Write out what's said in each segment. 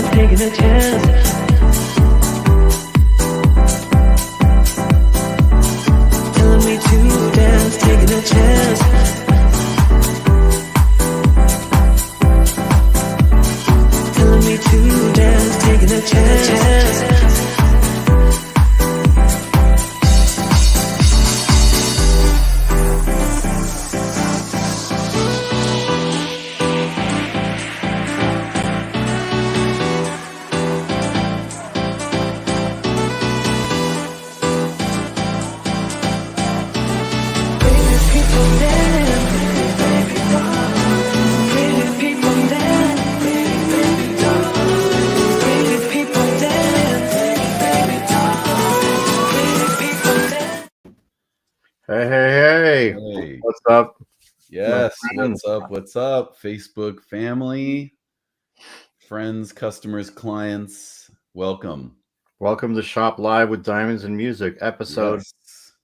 dance, taking a chance. Telling me to dance, taking a chance. Telling me to dance, taking a chance. Hey, what's up? Yes, what's up, Facebook family, friends, customers, clients, welcome. Welcome to Shop Live with Diamonds and Music, episode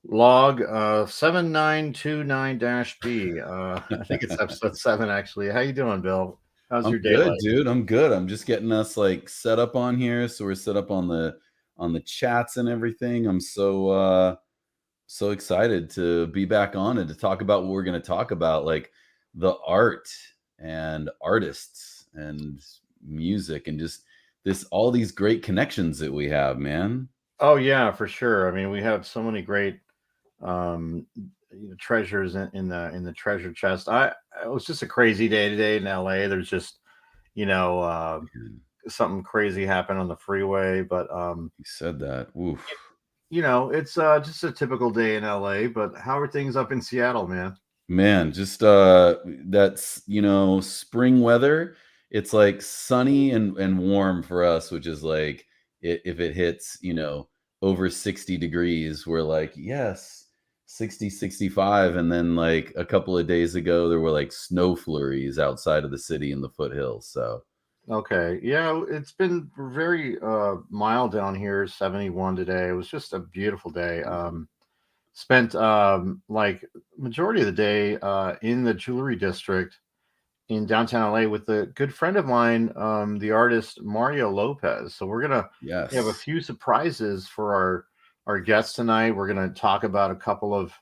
log 7929-B. I think it's episode 7, actually. How you doing, Bill? How's your day? Good, dude. I'm good. I'm just getting us like set up on here, so we're set up on the chats and everything. I'm so excited to be back on and to talk about what we're going to talk about, like the art and artists and music and just all these great connections that we have, man. Oh yeah, for sure. I mean, we have so many great treasures in the treasure chest. It was just a crazy day today in LA. There's just something crazy happened on the freeway, but you said that. Oof. It's just a typical day in LA, but how are things up in Seattle, man? Man, just that's spring weather. It's like sunny and warm for us, which is like if it hits over 60 degrees, we're like, yes, 60, 65. And then like a couple of days ago, there were like snow flurries outside of the city in the foothills. So okay, yeah, it's been very mild down here, 71 today. It was just a beautiful day. Spent like majority of the day in the jewelry district in downtown LA with a good friend of mine, the artist Mario Lopez. So we're gonna have a few surprises for our guests tonight. We're gonna talk about a couple of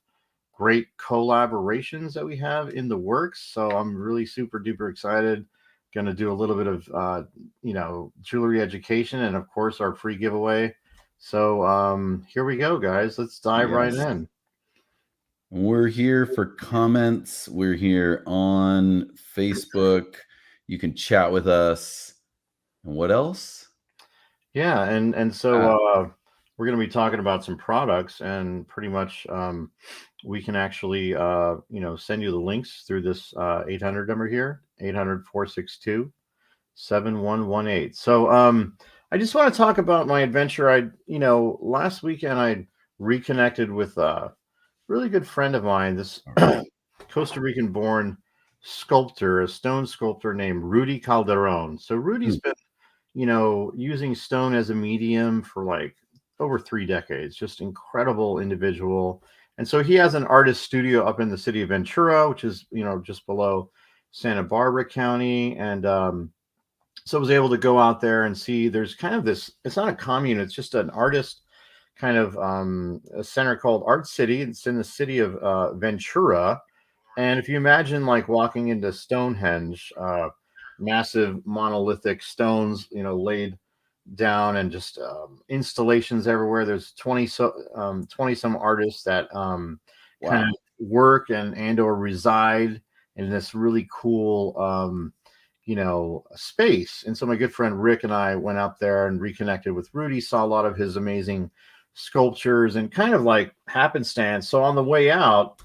great collaborations that we have in the works. So I'm really super duper excited. Going to do a little bit of jewelry education and of course our free giveaway. So here we go, guys. Let's dive right in. We're here for comments. We're here on Facebook. You can chat with us. And what else? Yeah, and so we're going to be talking about some products, and pretty much we can actually send you the links through this 800 number here, 800-462-7118. So I just want to talk about my adventure. Last weekend I reconnected with a really good friend of mine, this Costa Rican born sculptor, a stone sculptor named Rudy Calderon. So Rudy's been using stone as a medium for like over 3 decades. Just incredible individual. And so he has an artist studio up in the city of Ventura, which is just below Santa Barbara County. And so I was able to go out there and see there's kind of this, it's not a commune, it's just an artist kind of a center called Art City. It's in the city of Ventura. And if you imagine like walking into Stonehenge, massive monolithic stones, laid down, and just installations everywhere. There's 20 some artists that kind of work and or reside in this really cool space. And so my good friend Rick and I went up there and reconnected with Rudy, saw a lot of his amazing sculptures, and kind of like happenstance. So on the way out,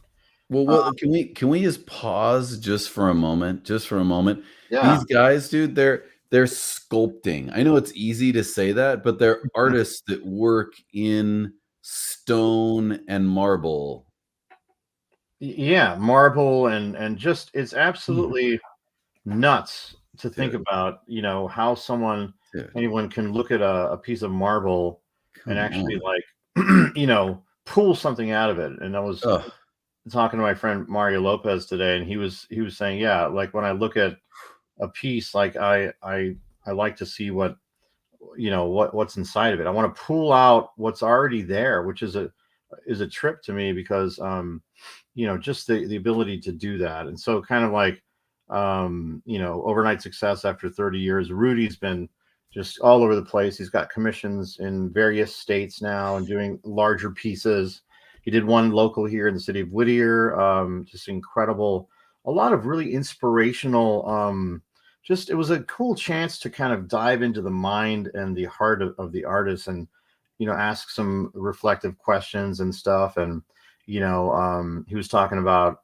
well, can we just pause just for a moment? Yeah. These guys, dude, they're sculpting. I know it's easy to say that, but they're artists that work in stone and marble. Yeah, marble and just it's absolutely nuts to think about, how anyone can look at a piece of marble and actually like pull something out of it. And I was talking to my friend Mario Lopez today, and he was saying, yeah, like when I look at a piece, like I I like to see what's inside of it. I want to pull out what's already there, which is a trip to me because just the ability to do that. And so kind of like overnight success after 30 years. Rudy's been just all over the place. He's got commissions in various states now and doing larger pieces. He did one local here in the city of Whittier. Just incredible. A lot of really inspirational. It was a cool chance to kind of dive into the mind and the heart of the artist, and ask some reflective questions and stuff. And he was talking about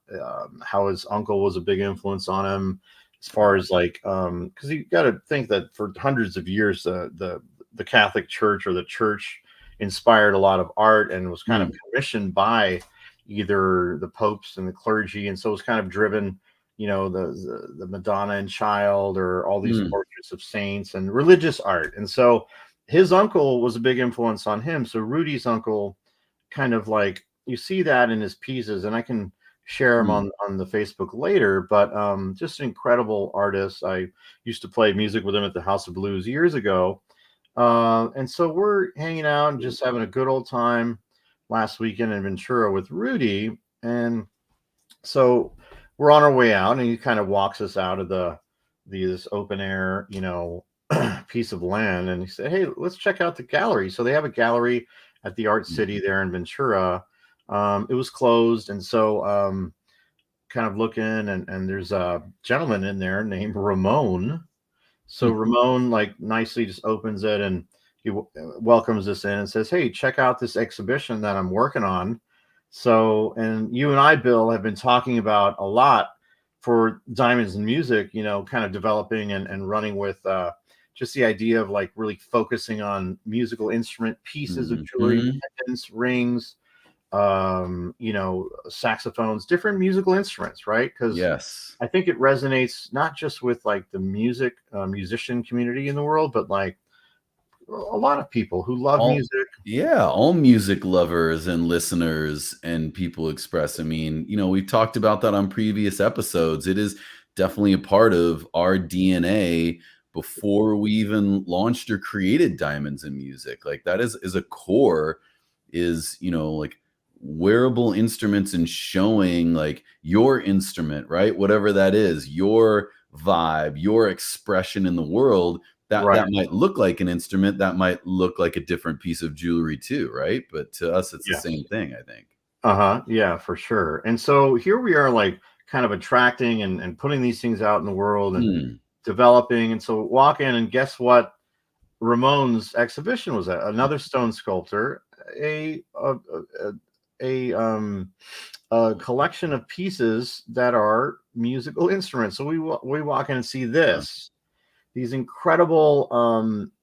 how his uncle was a big influence on him, as far as like because you got to think that for hundreds of years the Catholic Church or the church inspired a lot of art and was kind of commissioned by either the popes and the clergy, and so it was kind of driven, the Madonna and Child, or all these portraits of saints and religious art. And so his uncle was a big influence on him. So Rudy's uncle, kind of like, you see that in his pieces, and I can share him on the Facebook later, but just an incredible artist. I used to play music with him at the House of Blues years ago. And so we're hanging out and just having a good old time last weekend in Ventura with Rudy. And so we're on our way out, and he kind of walks us out of this open air, piece of land. And he said, "Hey, let's check out the gallery." So they have a gallery at the Art City there in Ventura. It was closed. And so kind of looking, and there's a gentleman in there named Ramon. So Ramon like nicely just opens it, and he welcomes us in and says, "Hey, check out this exhibition that I'm working on." So, and you and I, Bill, have been talking about a lot for Diamonds in Music, kind of developing and running with just the idea of like really focusing on musical instrument pieces of jewelry, pendants, rings, saxophones, different musical instruments, right? Because yes, I think it resonates not just with like the musician community in the world, but like a lot of people who love music. Yeah, all music lovers and listeners and people express. I mean, we've talked about that on previous episodes. It is definitely a part of our DNA before we even launched or created Diamonds in Music. Like that is a core, is like wearable instruments and showing like your instrument, right? Whatever that is, your vibe, your expression in the world. That might look like an instrument, that might look like a different piece of jewelry too, right? But to us, it's the same thing, I think. Yeah, for sure. And so here we are, like kind of attracting and putting these things out in the world and developing. And so walk in, and guess what Ramon's exhibition was at? Another stone sculptor, a collection of pieces that are musical instruments. So we walk in and see these incredible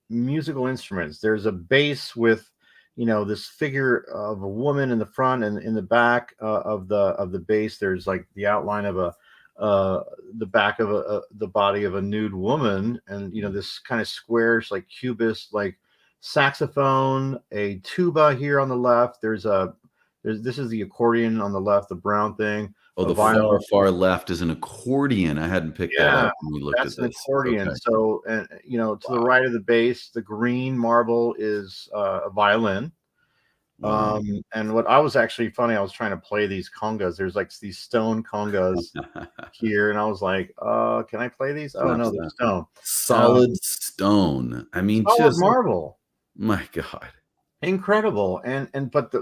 musical instruments. There's a bass with, this figure of a woman in the front, and in the back of the bass, there's like the outline of the back of the body of a nude woman, and this kind of squarish, like cubist, like saxophone, a tuba here on the left. This is the accordion on the left, the brown thing. Oh, the far left is an accordion. I hadn't picked that up when we looked at this. That's an accordion. Okay. So, and to the right of the bass, the green marble is a violin. Wow. And what I was actually funny, I was trying to play these congas. There's like these stone congas here, and I was like, can I play these? Oh no, they're stone. Solid stone. I mean, just marble. My God. Incredible. But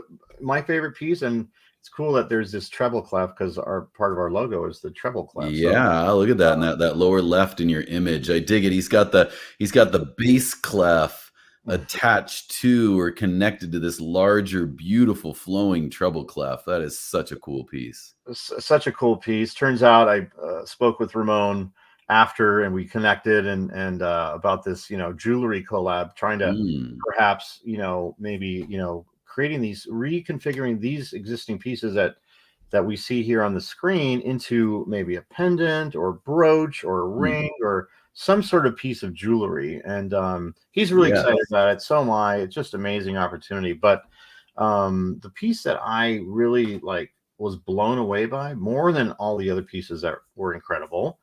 my favorite piece, and it's cool that there's this treble clef, because part of our logo is the treble clef. Yeah, look at that. And that lower left in your image, I dig it. He's got the bass clef attached to or connected to this larger, beautiful flowing treble clef. That is such a cool piece. Such a cool piece. Turns out I spoke with Ramon after, and we connected and about this jewelry collab, trying to perhaps maybe reconfiguring these existing pieces that we see here on the screen into maybe a pendant or brooch or a ring or some sort of piece of jewelry. And he's really excited about it. So am I. It's just amazing opportunity. But the piece that I really was blown away by, more than all the other pieces that were incredible,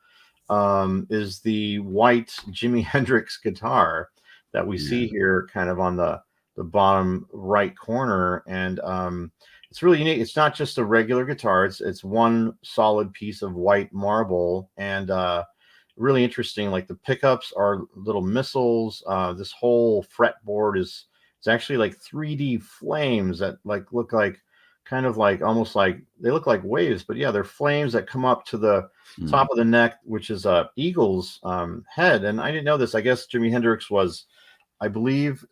is the white Jimi Hendrix guitar that we see here kind of on the bottom right corner. And it's really unique. It's not just a regular guitar. It's one solid piece of white marble, and really interesting. Like the pickups are little missiles. This whole fretboard is it's actually like 3D flames that like look like kind of like almost like they look like waves, but yeah, they're flames that come up to the top of the neck, which is a eagle's head. And I didn't know this. I guess Jimi Hendrix was, I believe,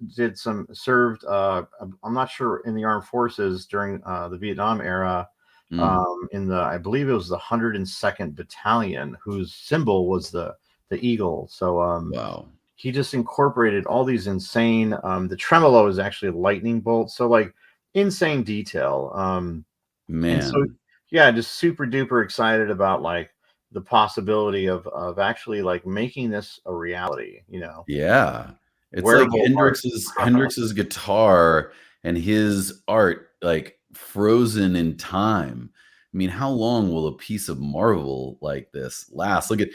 served. I'm not sure, in the armed forces during the Vietnam era. I believe it was the 102nd Battalion, whose symbol was the eagle. So Wow. he just incorporated all these insane. The tremolo is actually a lightning bolt. So like insane detail. And so Man. yeah, just super duper excited about like the possibility of actually like making this a reality. Yeah. It's like Wearable art. Hendrix's guitar and his art like frozen in time. I mean, how long will a piece of marble like this last? Look at,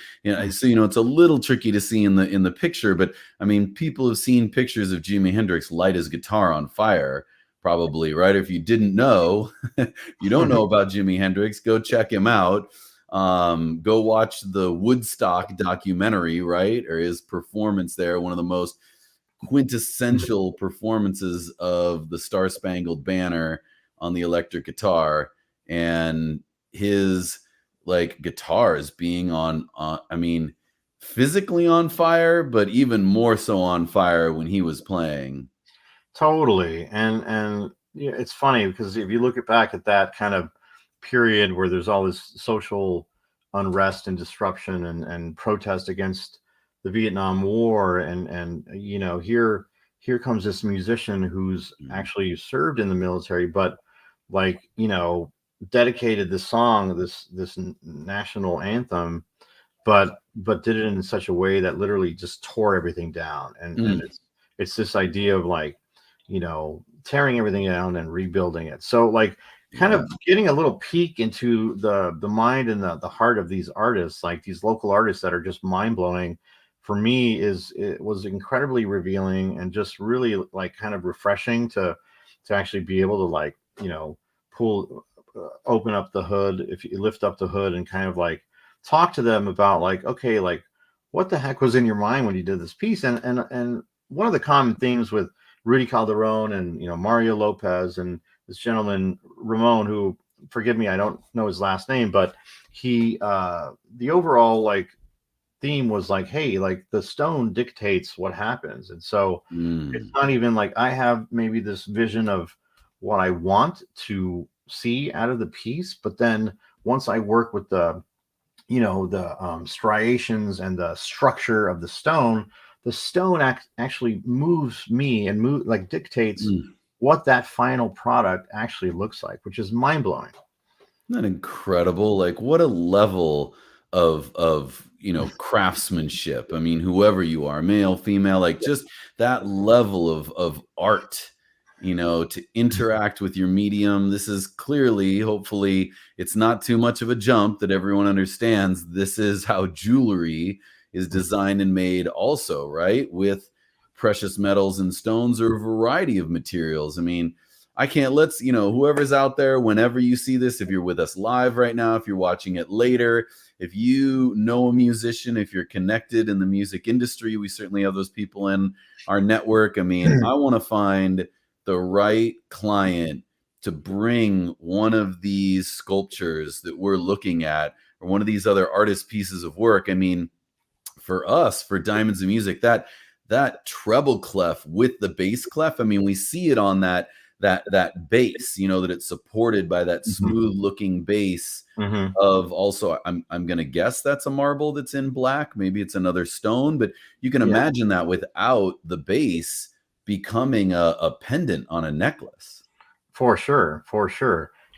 so it's a little tricky to see in the picture, but I mean, people have seen pictures of Jimi Hendrix light his guitar on fire, probably, right? If you didn't know, you don't know about Jimi Hendrix, go check him out. Go watch the Woodstock documentary, right? Or his performance there, one of the most quintessential performances of the Star Spangled Banner on the electric guitar, and his like guitars being on I mean, physically on fire, but even more so on fire when he was playing. Totally. And yeah, it's funny because if you look back at that kind of period where there's all this social unrest and disruption and protest against the Vietnam War, and here comes this musician who's actually served in the military, but like dedicated the song, this national anthem, but did it in such a way that literally just tore everything down. And it's this idea of like tearing everything down and rebuilding it. So like kind of getting a little peek into the mind and the heart of these artists, like these local artists that are just mind-blowing for me. It was incredibly revealing and just really like kind of refreshing to actually be able to like pull open up the hood, if you lift up the hood, and kind of like talk to them about like, okay, like what the heck was in your mind when you did this piece. And one of the common themes with Rudy Calderon and Mario Lopez and this gentleman Ramon, who, forgive me, I don't know his last name, but he the overall like theme was like, hey, like the stone dictates what happens. And so it's not even like I have maybe this vision of what I want to see out of the piece, but then once I work with the striations and the structure of the stone actually moves me and dictates what that final product actually looks like, which is mind-blowing. Isn't that incredible? Like what a level of craftsmanship. I mean, whoever you are, male, female, like just that level of art, to interact with your medium. This is clearly, hopefully, it's not too much of a jump that everyone understands. This is how jewelry is designed and made also, right? With precious metals and stones or a variety of materials. I mean, whoever's out there, whenever you see this, if you're with us live right now, if you're watching it later, if you know a musician, if you're connected in the music industry, we certainly have those people in our network. I mean, I want to find the right client to bring one of these sculptures that we're looking at, or one of these other artist pieces of work. I mean, for us, for Diamonds of Music, that treble clef with the bass clef, I mean, we see it on that bass, that it's supported by that smooth looking bass of also, I'm going to guess that's a marble that's in black. Maybe it's another stone, but you can imagine that without the bass becoming a pendant on a necklace. For sure.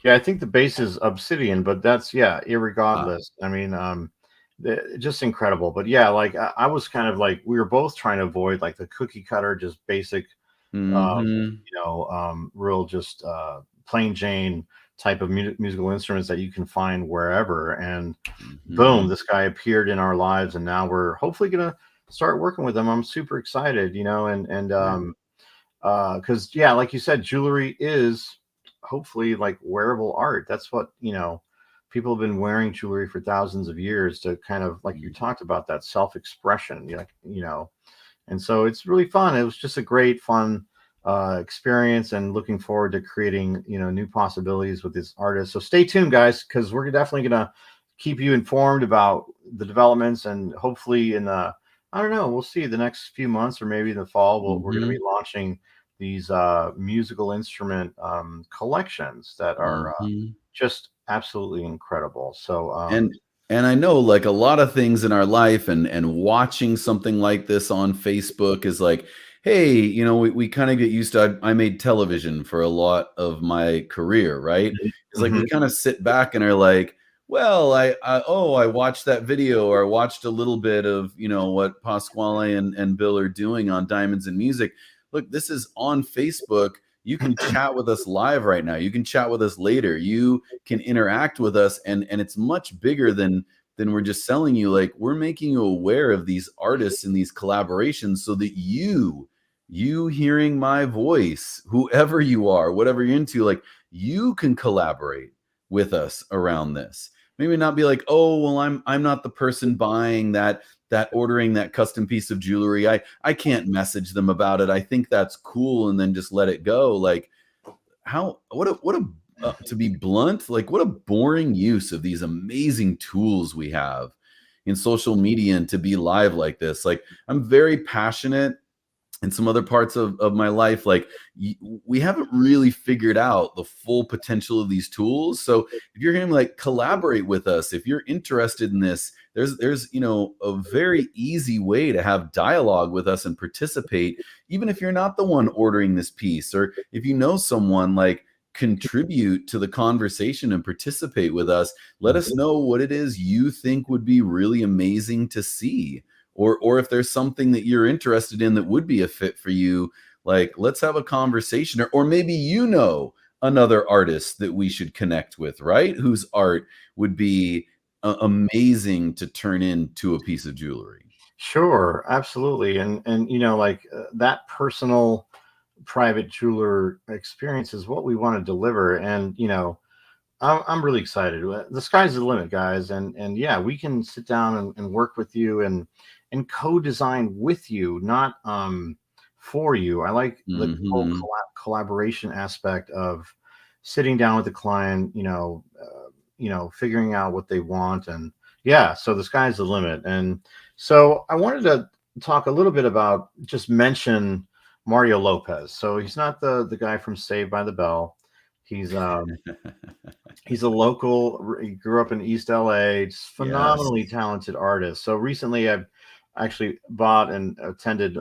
Yeah, I think the base is obsidian, but that's irregardless. I mean, just incredible. But yeah, like I was kind of like, we were both trying to avoid like the cookie cutter, just basic, real just plain Jane type of musical instruments that you can find wherever. And boom, Mhm. this guy appeared in our lives, and now we're hopefully gonna start working with him. I'm super excited, and Yeah. because yeah, like you said, jewelry is hopefully like wearable art. That's what, people have been wearing jewelry for thousands of years to kind of, like you Mhm. talked about, that self-expression, and so it's really fun. It was just a great fun experience, and looking forward to creating, new possibilities with this artist. So stay tuned, guys, because we're definitely gonna keep you informed about the developments, and hopefully in the, I don't know, we'll see, the next few months or maybe in the fall, we're going to be Mhm. launching these musical instrument collections that are Mhm. just absolutely incredible. So And I know like a lot of things in our life and watching something like this on Facebook is like, hey, we kind of get used to I made television for a lot of my career, right? It's like we mhm. kind of sit back and are like, well, I watched that video, or I watched a little bit of, what Pasquale and Bill are doing on Diamonds and Music. Look, this is on Facebook. You can chat with us live right now. You can chat with us later. You can interact with us, and it's much bigger than we're just selling you. Like, we're making you aware of these artists and these collaborations so that you hearing my voice, whoever you are, whatever you're into, like, you can collaborate with us around this. Maybe not be like, oh well, I'm not the person buying that ordering that custom piece of jewelry. I can't message them about it. I think that's cool, and then just let it go. Like, how what a to be blunt, like, what a boring use of these amazing tools we have in social media, and to be live like this. Like, I'm very passionate in some other parts of my life. Like, we haven't really figured out the full potential of these tools. So if you're hearing, like, collaborate with us, if you're interested in this, there's a very easy way to have dialogue with us and participate, even if you're not the one ordering this piece, or if you know someone, like, contribute to the conversation and participate with us. Let us know what it is you think would be really amazing to see, or if there's something that you're interested in that would be a fit for you. Like, let's have a conversation. Or maybe another artist that we should connect with, right, whose art would be amazing to turn into a piece of jewelry. Sure, absolutely. And like that personal private jeweler experience is what we want to deliver. And I'm really excited. The sky's the limit, guys. And yeah, we can sit down and work with you, and co-design with you, not for you. I like the whole Hmm. collaboration aspect of sitting down with the client, figuring out what they want. And yeah, so the sky's the limit. And so I wanted to talk a little bit about, just mention Mario Lopez. So he's not the guy from Saved by the Bell. He's he's a local. He grew up in East LA. Just Yes. phenomenally talented artist. So recently, I've actually bought and attended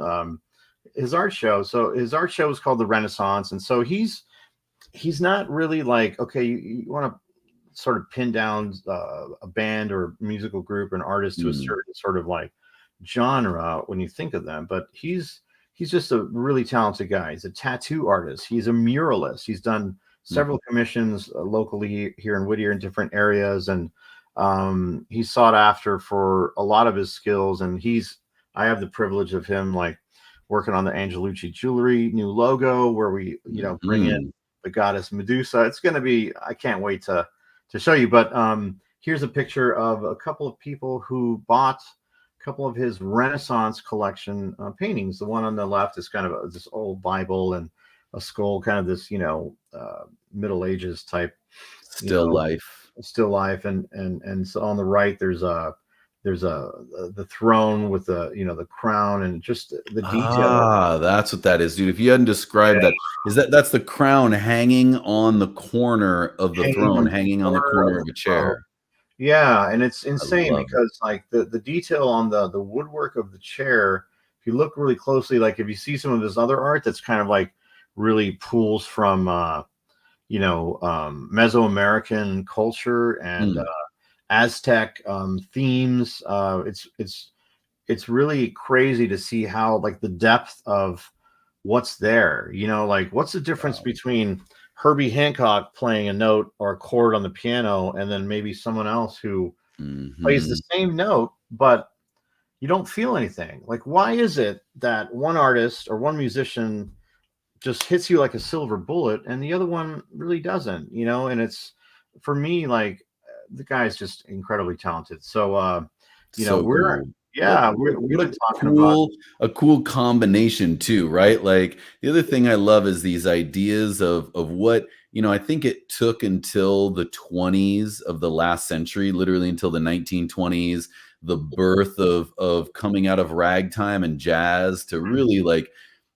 his art show. So his art show is called the Renaissance, and so he's not really like, okay, you want to sort of pin down a band or musical group or an artist to a Mm. certain sort of like genre when you think of them, but he's just a really talented guy. He's a tattoo artist. He's a muralist. He's done Mhm. several commissions locally here in Whittier in different areas, and he's sought after for a lot of his skills. And I have the privilege of him, like, working on the Angelucci jewelry new logo, where we bring in Mhm. the goddess Medusa. It's going to be, I can't wait to show you. But here's a picture of a couple of people who bought a couple of his Renaissance collection paintings. The one on the left is kind of this old Bible and a skull, kind of this, Middle Ages type, you Still know, life. still life. And so on the right, there's the throne with the crown, and just the detail. Ah, that's what that is, dude. If you hadn't described that, that's the crown hanging on the corner of the Hanging throne, on the hanging on the corner of corner the of a throne. chair. Yeah, and it's I insane love it. because, like, the detail on the woodwork of the chair, if you look really closely, like if you see some of his other art, that's kind of like really pulls from Mesoamerican culture and Mm. Aztec themes. It's really crazy to see how, like, the depth of what's there. Like, what's the difference Wow. between Herbie Hancock playing a note or a chord on the piano, and then maybe someone else who plays the same note, but you don't feel anything. Like, why is it that one artist or one musician just hits you like a silver bullet and the other one really doesn't, you know? And it's, for me, like, the guy is just incredibly talented. So, you know, So cool. we've What been talking about. a cool combination too, right? Like the other thing I love is these ideas of what, I think it took until the 20s of the last century, literally until the 1920s, the birth of coming out of ragtime and jazz to really like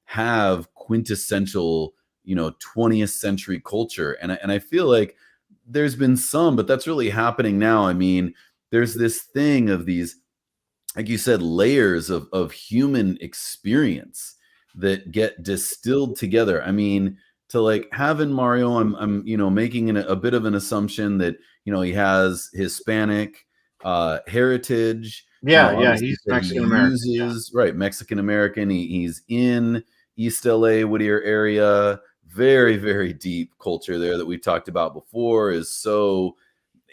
have quintessential, 20th century culture. And I feel like there's been some, but that's really happening now. I mean, there's this thing of these, like you said, layers of human experience that get distilled together. I mean, to like have in Mario, I'm making a bit of an assumption that he has Hispanic heritage. Yeah, Obviously he's that he Mexican American. Yeah. uses right Mexican American. He's in East LA, Whittier area. Very, very deep culture there that we talked about before is so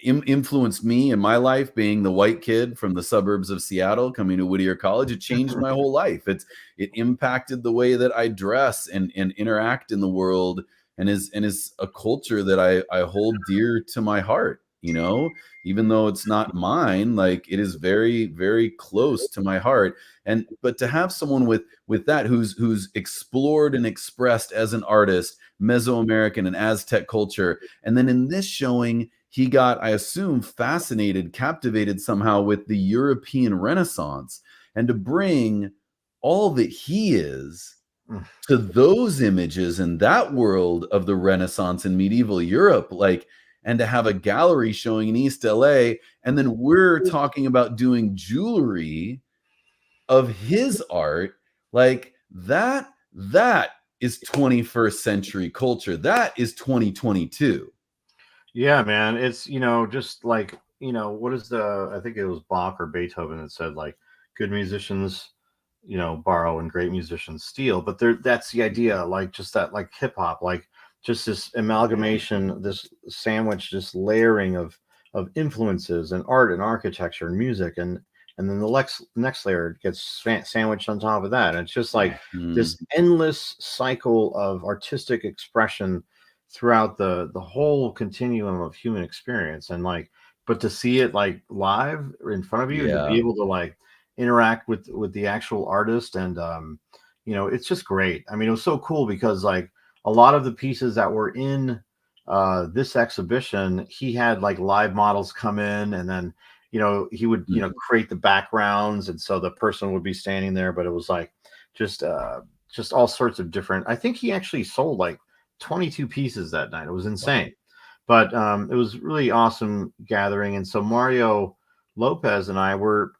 influenced me in my life, being the white kid from the suburbs of Seattle coming to Whittier College. It changed my whole life. It impacted the way that I dress and interact in the world, and is a culture that I hold dear to my heart, even though it's not mine. Like, it is very, very close to my heart. And but to have someone with that who's explored and expressed as an artist Mesoamerican and Aztec culture, and then in this showing he got, I assume, fascinated, captivated somehow with the European Renaissance, and to bring all that he is to those images and that world of the Renaissance and medieval Europe, like, and to have a gallery showing in East LA, and then we're talking about doing jewelry of his art, like that is 21st century culture. That is 2022. Yeah, man. It's, just like, what is I think it was Bach or Beethoven that said, like, good musicians, borrow and great musicians steal. But that's the idea, like, just that, like, hip hop, like, just this amalgamation, this sandwich, this layering of influences and art and architecture and music. And then the next layer gets sandwiched on top of that. And it's just like this endless cycle of artistic expression throughout the whole continuum of human experience. And like, but to see it like live in front of you and to be able to like interact with the actual artist, and it's just great. I mean, it was so cool because like a lot of the pieces that were in this exhibition, he had like live models come in, and then he would create the backgrounds, and so the person would be standing there, but it was like just all sorts of different. I think he actually sold like 22 pieces that night. It was insane. Wow. But it was really awesome gathering. And so Mario Lopez and I were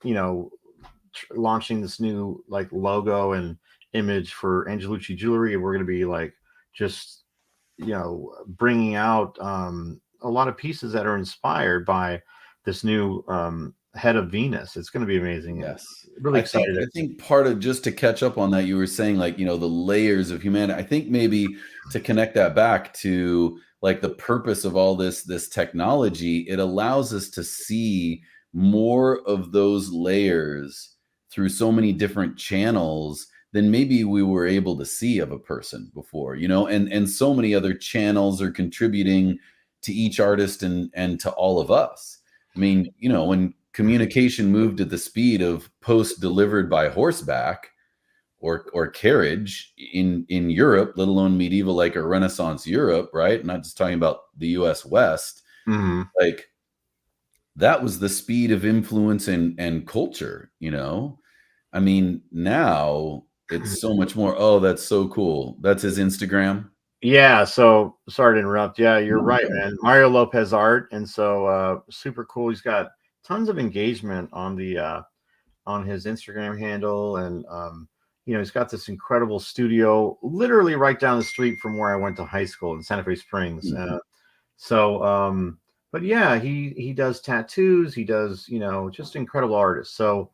launching this new like logo and image for Angelucci Jewelry, and we're going to be like just bringing out a lot of pieces that are inspired by this new head of Venus. It's going to be amazing. Yes. Really excited. I think part of, just to catch up on that, you were saying like, the layers of humanity. I think maybe to connect that back to like the purpose of all this technology, it allows us to see more of those layers through so many different channels than maybe we were able to see of a person before, and so many other channels are contributing to each artist and to all of us. I mean, when communication moved at the speed of post delivered by horseback or carriage in Europe, let alone medieval, like a Renaissance Europe, right? Not just talking about the US West. Mm-hmm. Like, that was the speed of influence and culture, I mean, now it's so much more. Oh, that's so cool. That's his Instagram. Yeah, so sorry to interrupt. Yeah, you're right, man. Mario Lopez art, and so super cool. He's got tons of engagement on his Instagram handle, and he's got this incredible studio literally right down the street from where I went to high school in Santa Fe Springs. But yeah, he does tattoos. He does just incredible artist. So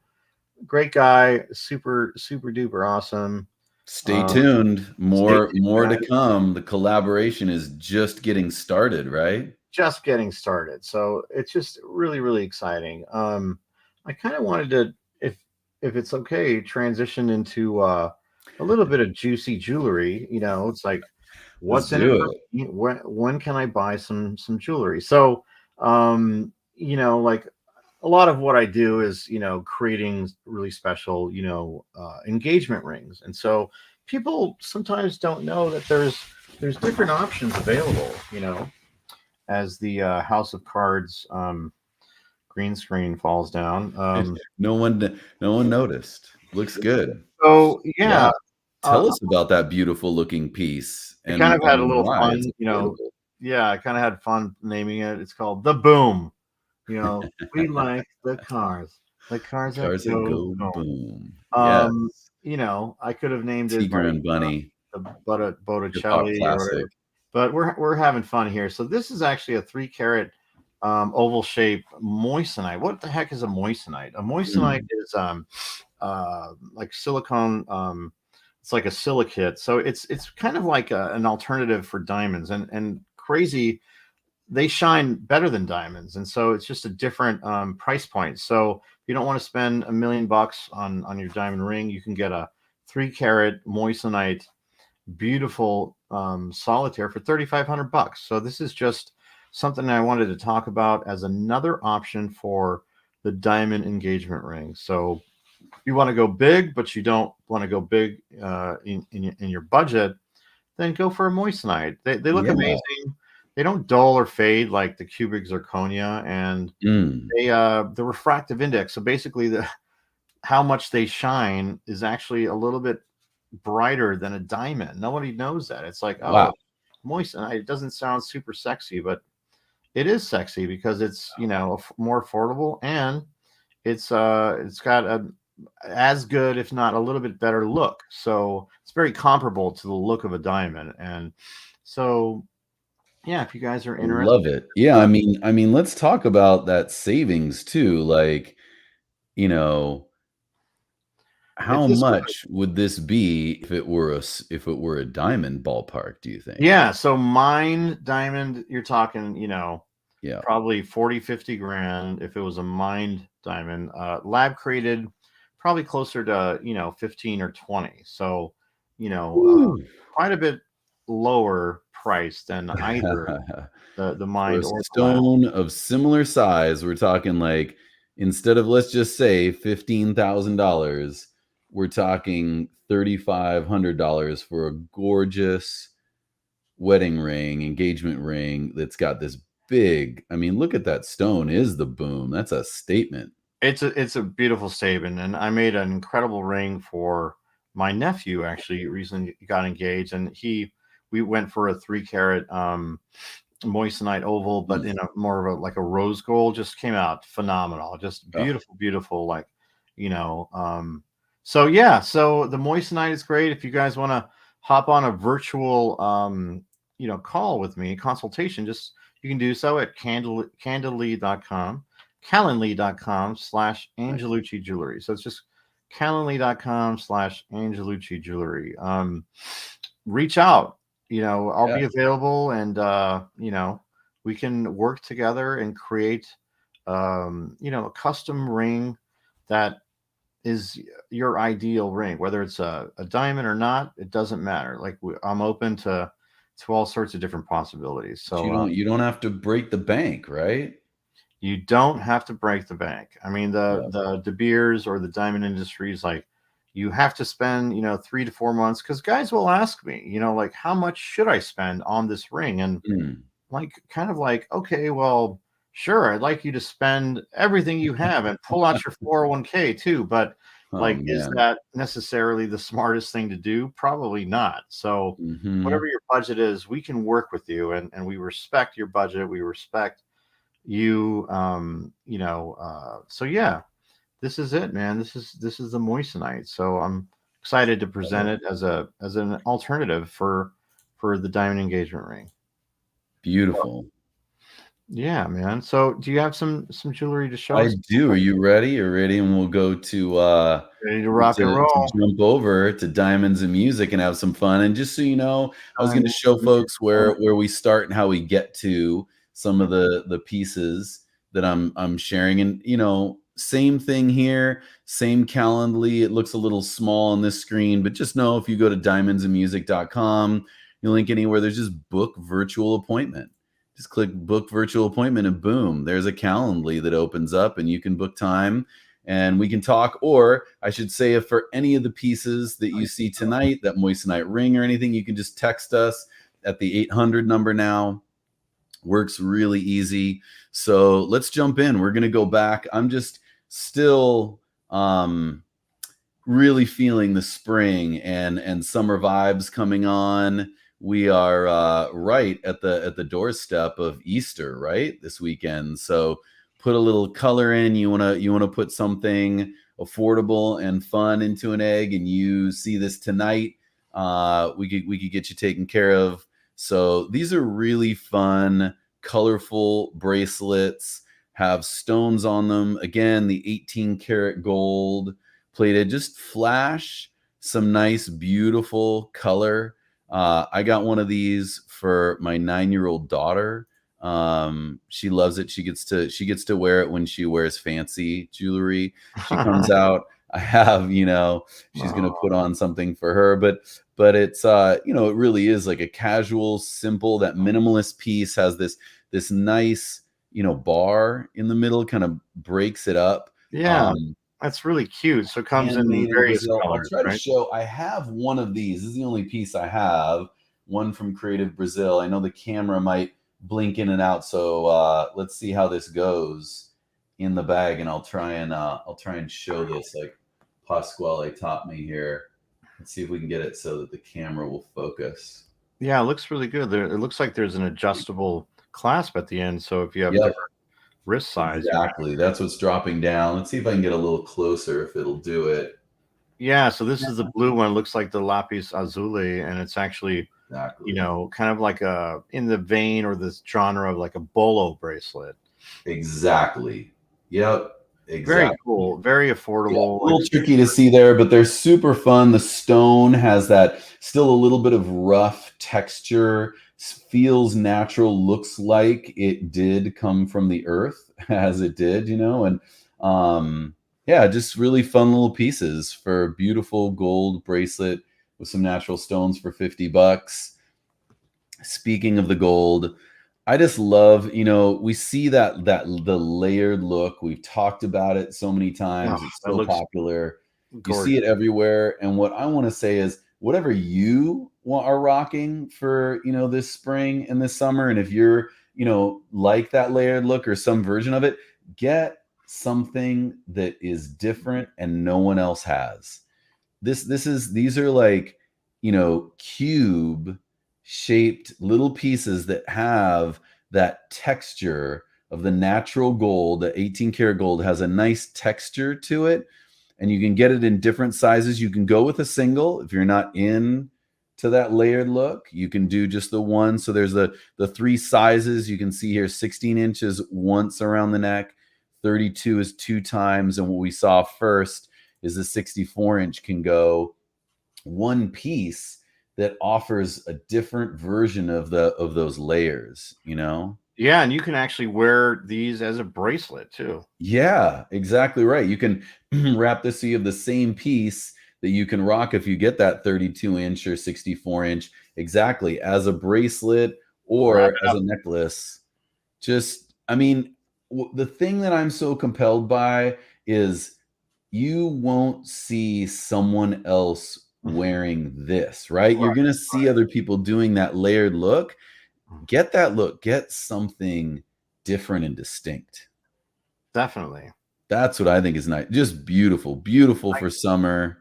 great guy, super duper awesome. Stay tuned. Stay More tuned, to guys. come. The collaboration is just getting started, right? Just getting started. So it's just really, really exciting. I kind of wanted to, if it's okay, transition into a little bit of juicy jewelry. It's like, Let's what's in it do for it. me? When can I buy some jewelry? So, like a lot of what I do is, creating really special, engagement rings. And so people sometimes don't know that there's different options available, as the House of Cards green screen falls down. No one noticed. Looks good. So Yeah. yeah, Tell uh, us about that beautiful looking piece I kind of had a and little why it's fun, incredible. Yeah, I kind of had fun naming it. It's called the Boom. We like the cars, that Cars that go go boom. boom. Yes. I could have named it Tiger like and Bunny. the Hip hop Botticelli or classic. whatever. But we're having fun here. So this is actually a 3 carat oval shape moissanite. What the heck is a moissanite? A moissanite Mm. is like silicone. It's like a silicate. So it's kind of like an alternative for diamonds. And crazy, they shine better than diamonds, and so it's just a different price point. So if you don't want to spend $1 million on your diamond ring, you can get a 3 carat moissanite beautiful solitaire for $3,500. So this is just something I wanted to talk about as another option for the diamond engagement ring. So you want to go big, but you don't want to go big in your budget, then go for a moissanite. They look Yeah. amazing. They don't dull or fade like the cubic zirconia, and Mm. they the refractive index. So basically, how much they shine is actually a little bit brighter than a diamond. Nobody knows that. It's like, Wow. oh, moissanite. It doesn't sound super sexy, but it is sexy because it's more affordable, and it's got a as good, if not a little bit better look. So it's very comparable to the look of a diamond. And so, yeah, if you guys are interested, Love it. Yeah, I mean, let's talk about that savings too. Like, you know, how if this was, much would this be if it were if it were a diamond ballpark, do you think? yeah, so mine diamond, you're talking, Yeah. probably 40, 50 grand if it was a mined diamond. Lab created, probably closer to 15 or 20. So Woo. quite a bit lower price than either the For a mined or the lab. stone of similar size, we're talking like instead of let's just say $15,000, we're talking $3,500 for a gorgeous wedding ring, engagement ring that's got this big. I mean, look at that stone is the boom. That's a statement. It's a beautiful statement, and I made an incredible ring for my nephew. Actually, recently got engaged, and we went for a 3 carat moissanite oval, but Mm. in a more of a like a rose gold. Just came out phenomenal, just Oh, beautiful, beautiful. Like you know, um, so yeah, so the moissanite is great. If you guys want to hop on a virtual call with me, consultation, just you can do so at candidly.com. nice. Calendly.com/Angelucci Jewelry. So it's just Calendly.com/Angelucci Jewelry. Reach out. I'll Yeah. be available, and we can work together and create a custom ring that is your ideal ring, whether it's a diamond or not. It doesn't matter. Like I'm open to all sorts of different possibilities. But So you don't have to break the bank, right? you don't have to break the bank. I mean, Yeah. the De Beers or the diamond industries, like you have to spend 3 to 4 months, because guys will ask me, like, how much should I spend on this ring? And Mm. like, kind of like, okay, well, sure, I'd like you to spend everything you have and pull out your 401k too, but Oh like, is man. that necessarily the smartest thing to do? Probably not. So whatever Hmm. your budget is, we can work with you, and we respect your budget. We respect you. So yeah, this is it, man. This is the moissanite. So I'm excited to present it as an alternative for the diamond engagement ring. Beautiful. Yeah, man. So do you have some jewelry to show I us? do. Are you ready? You're ready, and we'll go to Ready to rock and roll. jump over to Diamonds and Music and have some fun. And just so you know, I was going to show folks where we start and how we get to some of the pieces that I'm sharing. And you know, same thing here, same Calendly. It looks a little small on this screen, but just know if you go to diamondsandmusic.com, you link anywhere, there's just book virtual appointment. Just click book virtual appointment and boom, there's a Calendly that opens up and you can book time and we can talk. Or I should say, if for any of the pieces that you see tonight, that moissanite ring or anything, you can just text us at the 800 number now. Works really easy. So let's jump in. We're going to go back. I'm just still really feeling the spring and summer vibes coming on. We are right at the doorstep of Easter, right, this weekend. So put a little color in. You wanna put something affordable and fun into an egg, and you see this tonight. We could get you taken care of. So these are really fun, colorful bracelets. Have stones on them. Again, the 18 karat gold plated. Just flash some nice, beautiful color. I got one of these for my 9-year-old daughter. She loves it. She gets to wear it when she wears fancy jewelry. She comes out. I have, you know, she's gonna put on something for her, but it's you know, it really is like a casual, simple, that minimalist piece has this nice, you know, bar in the middle, kind of breaks it up. Yeah, that's really cute. So it comes in Handmade in various Brazil. colors, I'll try to right? show. I have one of these. This is the only piece I have. One from Creative Brazil. I know the camera might blink in and out, so let's see how this goes in the bag, and I'll try and show this like Pasquale taught me here. Let's see if we can get it so that the camera will focus. Yeah, it looks really good. There, it looks like there's an adjustable clasp at the end. So if you have Yep, different wrist size, exactly. That's what's dropping down. Let's see if I can get a little closer if it'll do it. yeah. So this is the blue one. It looks like the lapis lazuli, and it's actually, Exactly. you know, kind of like a in the vein or this genre of like a bolo bracelet. Exactly. Yep. Exactly. Very cool. Very Yeah, affordable. a little tricky to see there, but they're super fun. The stone has that still a little bit of rough texture, feels natural, looks like it did come from the earth as it did, you know, and yeah, just really fun little pieces for a beautiful gold bracelet with some natural stones for $50. Speaking of the gold, I just love, you know, we see that the layered look. We've talked about it so many times. Oh, It's that so looks popular. You see gorgeous. it everywhere. And what I want to say is whatever you are rocking for, you know, this spring and this summer, and if you're, you know, like that layered look or some version of it, get something that is different and no one else has. These are like, you know, cube shaped little pieces that have that texture of the natural gold. The 18 karat gold has a nice texture to it, and you can get it in different sizes. You can go with a single if you're not in to that layered look. You can do just the one. So there's the 3 sizes you can see here: 16 inches once around the neck, 32 is 2 times, and what we saw first is the 64-inch can go one piece that offers a different version of those layers, you know? Yeah, and you can actually wear these as a bracelet too. Yeah, exactly right. You can wrap this so you have the same piece that you can rock if you get that 32-inch or 64-inch exactly as a bracelet Wrap or it as up. a necklace. Just, I mean, the thing that I'm so compelled by is you won't see someone else wearing this, right? You're going to see other people doing that layered look. Get that look, get something different and distinct. Definitely. That's what I think is nice. Just beautiful, beautiful for summer.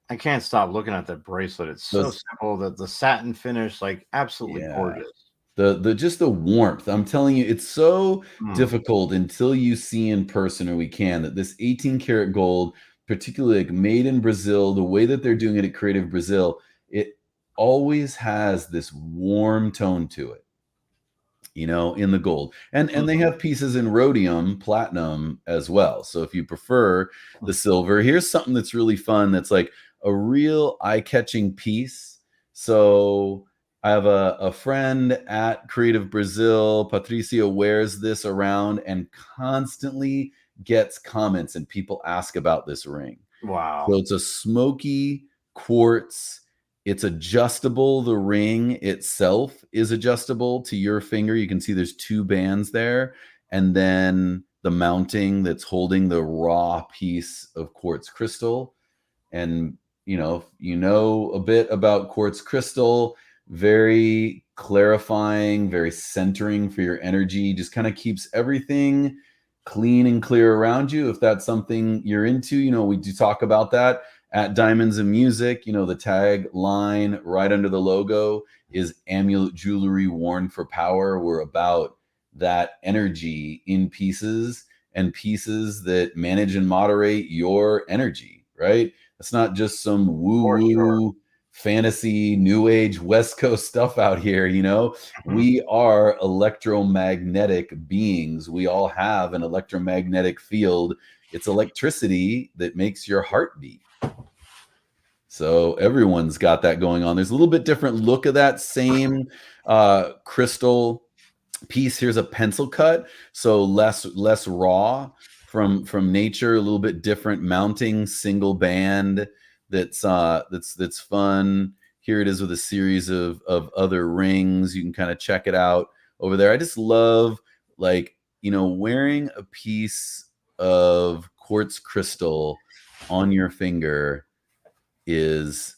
I can't stop looking at that bracelet. It's so Those, simple. That the satin finish, like absolutely yeah. gorgeous. The just the warmth. I'm telling you, it's so Mm. difficult until you see in person, or we can, that this 18 karat gold, particularly like made in Brazil, the way that they're doing it at Creative Brazil, it always has this warm tone to it. you know, in the gold. And they have pieces in rhodium, platinum as well. So if you prefer the silver, here's something that's really fun. That's like a real eye-catching piece. So I have a friend at Creative Brazil. Patricia wears this around and constantly gets comments, and people ask about this ring. Wow. So it's a smoky quartz. It's adjustable. The ring itself is adjustable to your finger. You can see there's 2 bands there. And then the mounting that's holding the raw piece of quartz crystal. And, you know a bit about quartz crystal, very clarifying, very centering for your energy, just kind of keeps everything clean and clear around you. If that's something you're into, you know, we do talk about that at Diamonds and Music. You know, the tag line right under the logo is amulet jewelry worn for power. We're about that energy in pieces, and pieces that manage and moderate your energy, right? It's not just some woo-woo fantasy, new age, West Coast stuff out here, you know? We are electromagnetic beings. We all have an electromagnetic field. It's electricity that makes your heart beat. So everyone's got that going on. There's a little bit different look of that same crystal piece. Here's a pencil cut, so less raw from nature, a little bit different mounting, single band that's fun. Here it is with a series of other rings. You can kind of check it out over there. I just love, like, you know, wearing a piece of quartz crystal on your finger is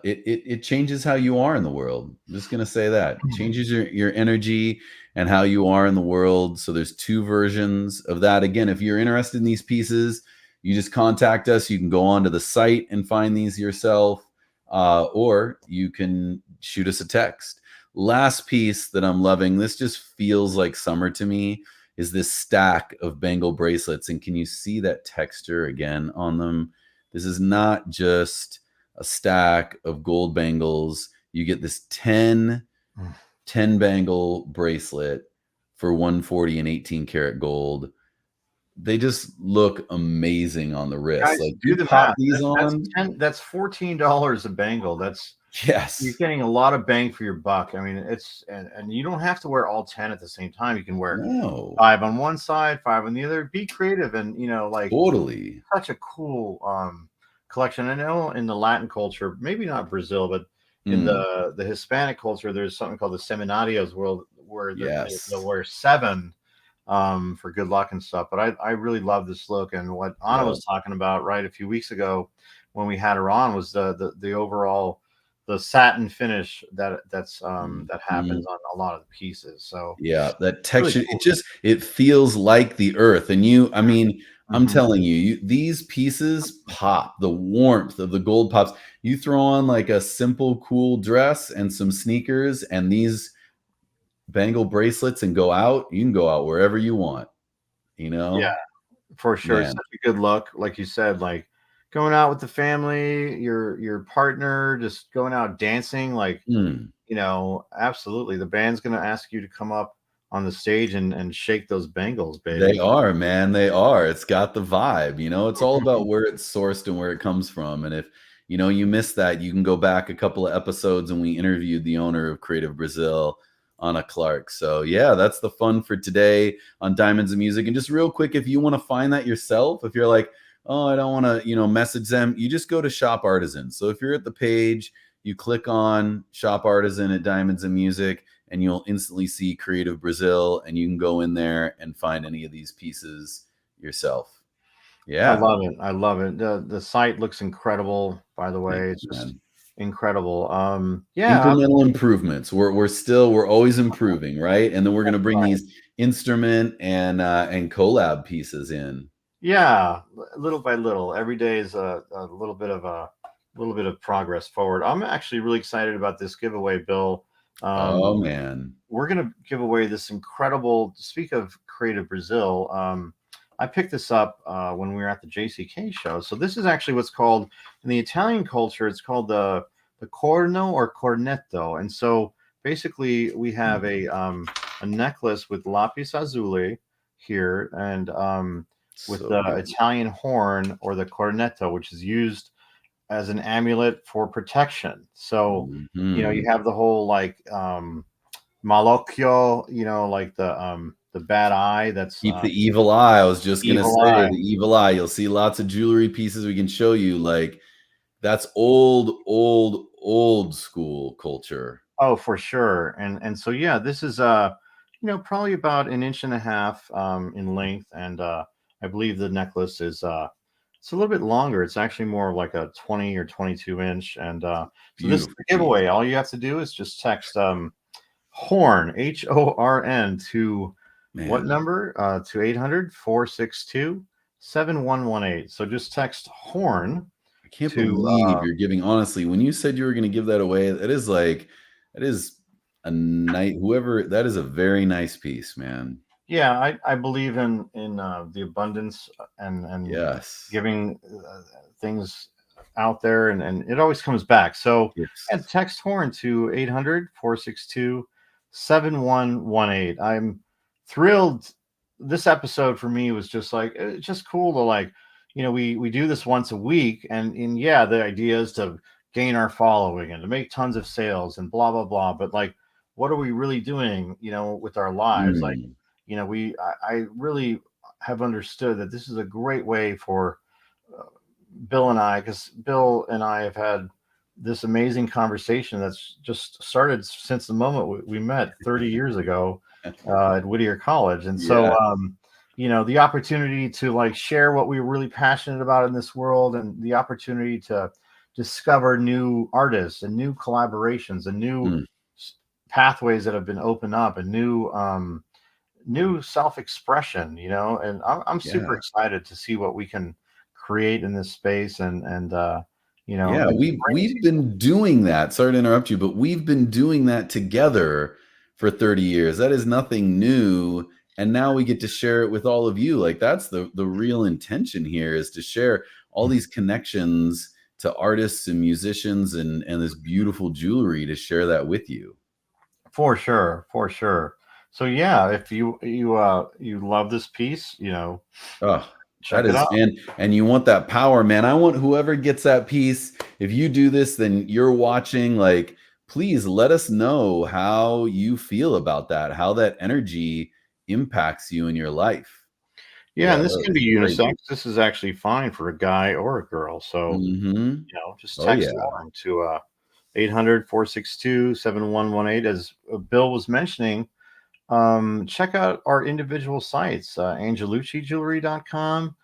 it changes how you are in the world. I'm just gonna say that. It changes your energy and how you are in the world. So there's 2 versions of that. Again, if you're interested in these pieces, you just contact us. You can go onto the site and find these yourself, or you can shoot us a text. Last piece that I'm loving, this just feels like summer to me, is this stack of bangle bracelets. And can you see that texture again on them? This is not just a stack of gold bangles. You get this 10 bangle bracelet for 140 and 18 karat gold. They just look amazing on the wrist. Guys, like, do you the pop math. these on. That's $14 a bangle. Yes. You're getting a lot of bang for your buck. I mean, it's and you don't have to wear all 10 at the same time. You can wear 5 on one side, 5 on the other. Be creative, and you know, like, totally such a cool collection. I know in the Latin culture, maybe not Brazil, but in the Hispanic culture, there's something called the Seminarios world, where they'll wear 7 for good luck and stuff. But I really love this look, and what Anna was talking about right a few weeks ago when we had her on was the overall, the satin finish that happens on a lot of the pieces. So yeah, that texture, really cool. it feels like the earth. And I mean, I'm telling you, these pieces pop. The warmth of the gold pops. You throw on like a simple, cool dress and some sneakers and these bangle bracelets and go out. You can go out wherever you want, you know? Yeah, for sure. Man. It's such a good look. Like you said, like going out with the family, your partner, just going out dancing, like, you know, absolutely. The band's going to ask you to come up on the stage and shake those bangles, baby. They are, man. They are. It's got the vibe, you know. It's all about where it's sourced and where it comes from. And if, you know, you missed that, you can go back a couple of episodes and we interviewed the owner of Creative Brazil, Anna Clark. So yeah, that's the fun for today on Diamonds and Music. And just real quick, if you want to find that yourself, if you're like, oh, I don't want to, you know, message them, you just go to Shop Artisan. So if you're at the page, you click on Shop Artisan at Diamonds and Music, and you'll instantly see Creative Brazil, and you can go in there and find any of these pieces yourself. Yeah. I love it. I love it. The site looks incredible, by the way. It's just incredible. Yeah. Incremental improvements. We're always improving, right? And then we're going to bring these instrument and collab pieces in. Yeah, little by little. Every day is a little bit of progress forward. I'm actually really excited about this giveaway, Bill. Oh man, we're gonna give away this incredible. Speak of Creative Brazil, I picked this up when we were at the JCK show. So this is actually what's called, in the Italian culture, it's called the corno or cornetto. And so basically we have a a necklace with lapis lazuli here, and with So the good. Italian horn, or the cornetto, which is used as an amulet for protection. So, you have the whole like malocchio, like the bad eye. That's Keep the evil eye. I was just gonna evil say eye. the evil eye. You'll see lots of jewelry pieces we can show you. Like that's old school culture. Oh, for sure. And so yeah, this is probably about an inch and a half in length, and I believe the necklace is it's a little bit longer. It's actually more like a 20 or 22 inch, and so this is Beautiful the piece. giveaway. All you have to do is just text horn, HORN, to what Man, number? To 800-462-7118. So just text horn I can't to believe you're giving, honestly, when you said you were gonna give that away, that is a nice, whoever, that is a very nice piece, man. yeah, I believe in the abundance and Yes. giving things out there, and it always comes back. So Yes. and text horn to 800-462-7118. I'm thrilled. This episode for me was just like, it's just cool to like, we do this once a week, and yeah, the idea is to gain our following and to make tons of sales and blah blah blah. But like, what are we really doing, with our lives? Like, Mm. I really have understood that this is a great way for Bill and I, because Bill and I have had this amazing conversation that's just started since the moment we met 30 years ago at Whittier College. And so, Yeah. the opportunity to like share what we were really passionate about in this world, and the opportunity to discover new artists and new collaborations and new Mm. pathways that have been opened up, and new self-expression, and I'm super Yeah. excited to see what we can create in this space, and Yeah, and we've been doing that. Sorry to interrupt you, but we've been doing that together for 30 years. That is nothing new. And now we get to share it with all of you. Like that's the real intention here, is to share all these connections to artists and musicians and this beautiful jewelry, to share that with you. for sure, for sure. So yeah, if you love this piece, Oh, check that it is, out. and you want that power, man. I want whoever gets that piece, if you do this, then you're watching, like, please let us know how you feel about that, how that energy impacts you in your life. Yeah, Yeah, and this that can was be great. unisex. This is actually fine for a guy or a girl. So, Mm-hmm. just Oh text yeah. along to 800-462-7118. As Bill was mentioning, check out our individual sites, angeluccijewelry.com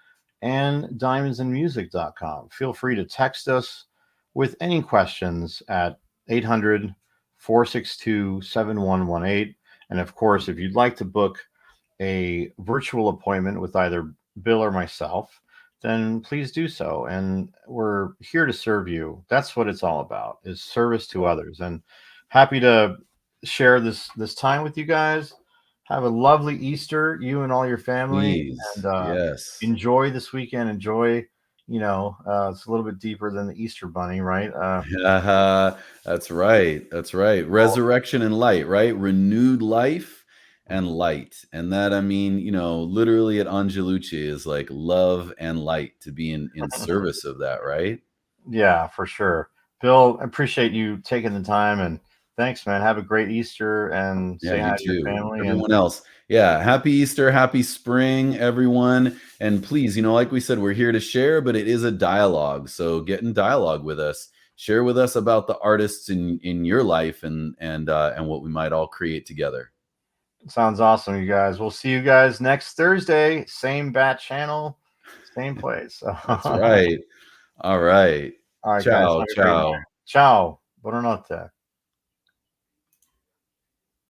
and diamondsandmusic.com. Feel free to text us with any questions at 800-462-7118. And of course, if you'd like to book a virtual appointment with either Bill or myself, then please do so. And we're here to serve you. That's what it's all about, is service to others. And happy to share this time with you guys. Have a lovely Easter, you and all your family, Please. and Yes. enjoy this weekend. Enjoy, it's a little bit deeper than the Easter Bunny, right? That's right. That's right. Resurrection and light, right? Renewed life and light. And that, I mean, literally at Angelucci is like love and light, to be in service of that, right? Yeah, for sure. Bill, I appreciate you taking the time, and thanks, man. Have a great Easter, and Yeah, say you hi to your too. family. And Everyone else. Yeah. Happy Easter. Happy spring, everyone. And please, like we said, we're here to share, but it is a dialogue. So get in dialogue with us. Share with us about the artists in your life, and what we might all create together. sounds awesome, you guys. We'll see you guys next Thursday. Same bat channel, same place. That's All right. All right. right, guys. Ciao. Have a great night. Ciao. Ciao. Buonanotte.